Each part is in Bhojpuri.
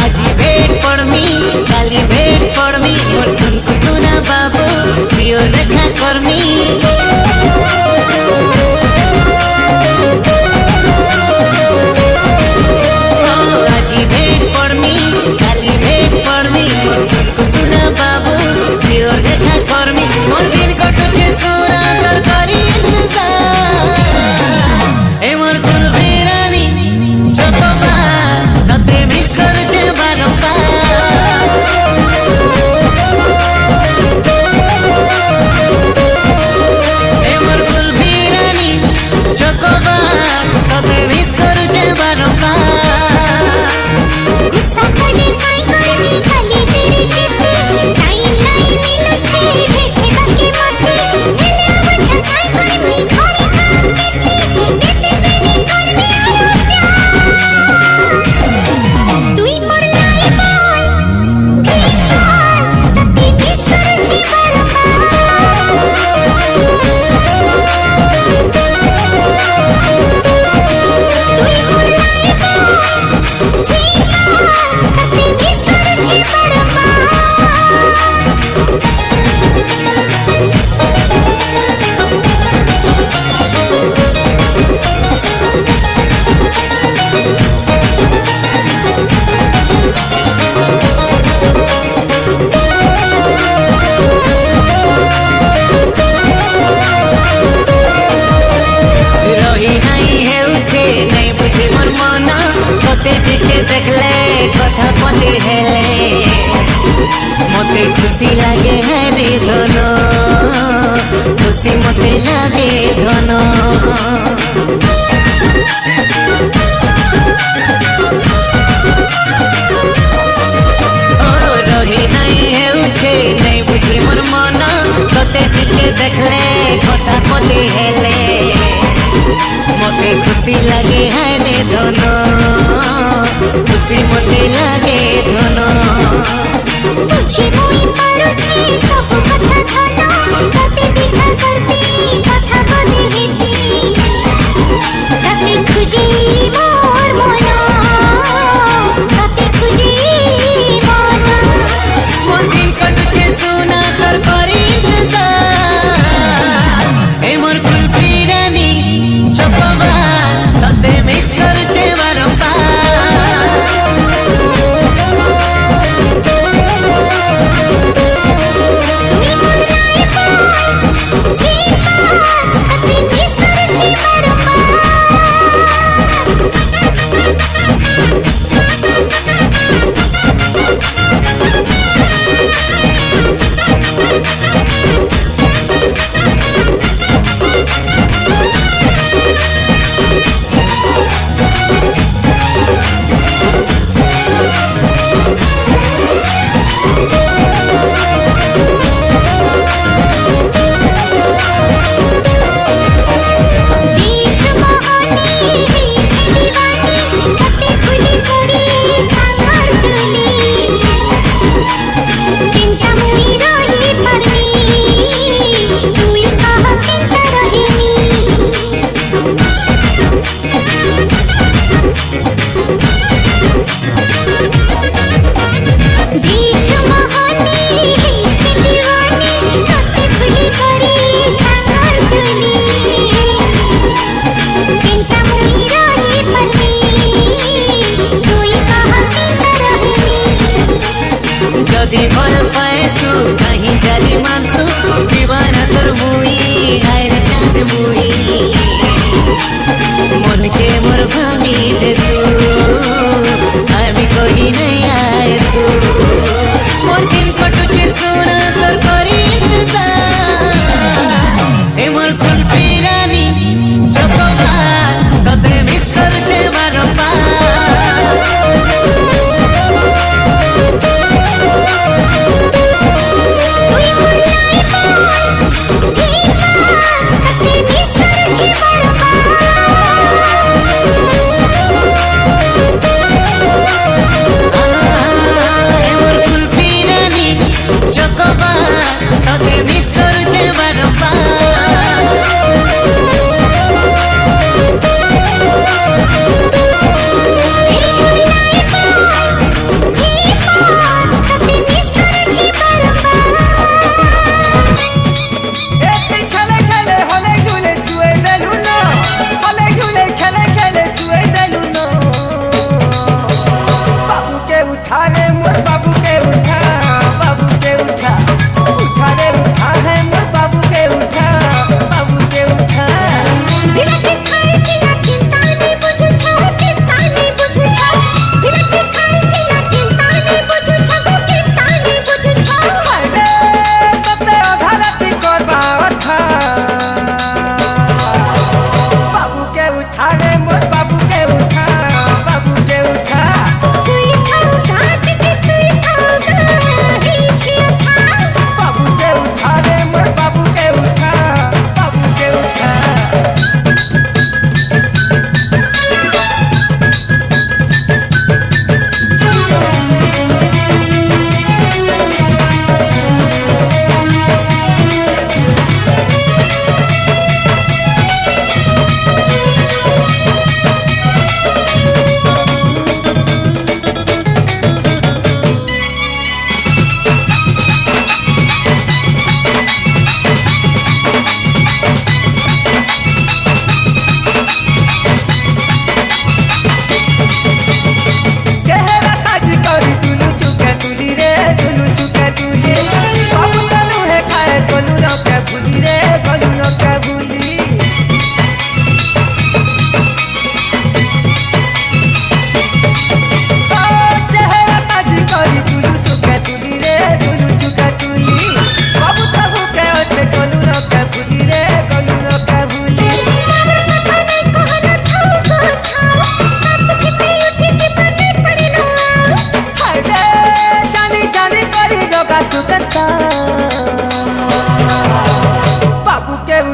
আজি भेट पड़मी काली भेट पड़मी मोर सुनको सुना बाबू सियोर देखा करमी আজি भेट पड़मी काली भेट पड़मी मोर सुनको सुना बाबू सियोर देखा करमी मोर दिन कटुछे सोना कर करी इंतजार ए मोर कुलबी रानी चकोबा तते मिस करछे बारंबार ए मोर कुलबी रानी चकोबा तते मिस करछे बारंबार गुस्सा करले काय करबी खाली तेरी चिट्ठी टाइम नहीं मिलुछे भेटे बाकी मते हेले बुझा काय करबी घरे काम केतली देते बेले करबी आरो प्यार तुई मोर लाई बोल भीतर तते मिस करछे तुई मोर लाई बोल तते मिस करछे रही नहीं हेउछे नहीं बुझे मोर मन तते टिके देखले कथा पते हेले मते खुशी लागे हरे धन खुशी मते लागे धन रही नहीं हेउछे नहीं बुझे मोर मन तते टिके देखले कथा पते हेले मते खुशी लगे हरे धन खुशी मते लगे धन बुझे मुई पारुछे सब कथा धन तते दिखा करती कथा बदे हेती तते खुजी मोर मन तते खुजी मन मोर दिन कटुछे सोना कर करी इंतजार ए मोर कुलबी रानी चकोबा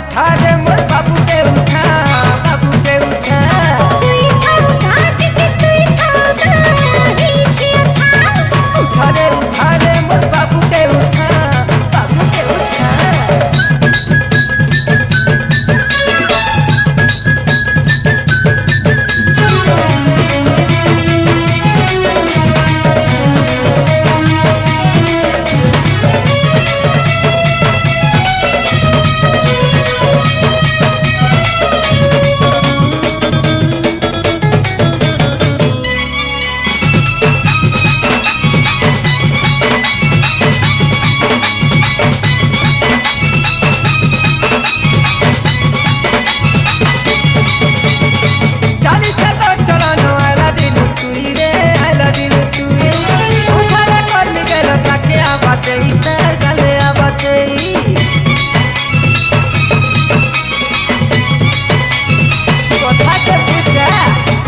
उठा रे मोर बाबू के उठा, बाबू के उठा। তুই খাও ঘাটকে তুই খাও হিচে খাও उठा रे मोर बाबू के उठा, बाबू के उठा। चाली से तो चलानो आला दिन तुई रे, आला दिन तुई। उठा रे कर निकल ताके आबाते इता गले आबाते। कोठा के पूछा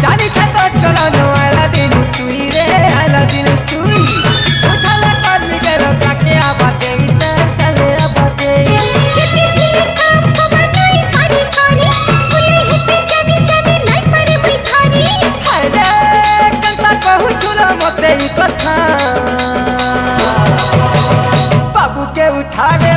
चाली से तो चलानो आला दिन तुई रे, आला दिन तुई। उठा रे कर निकल ताके आबाते इता गले आबाते। যেতে দিলে কাম খবর নাই পারি পারি ফুলে হেতে জানি জানি নাই পারে মুই ধরি हायरे कंता कहू चुला मते ई कथा बाबू के उठा रे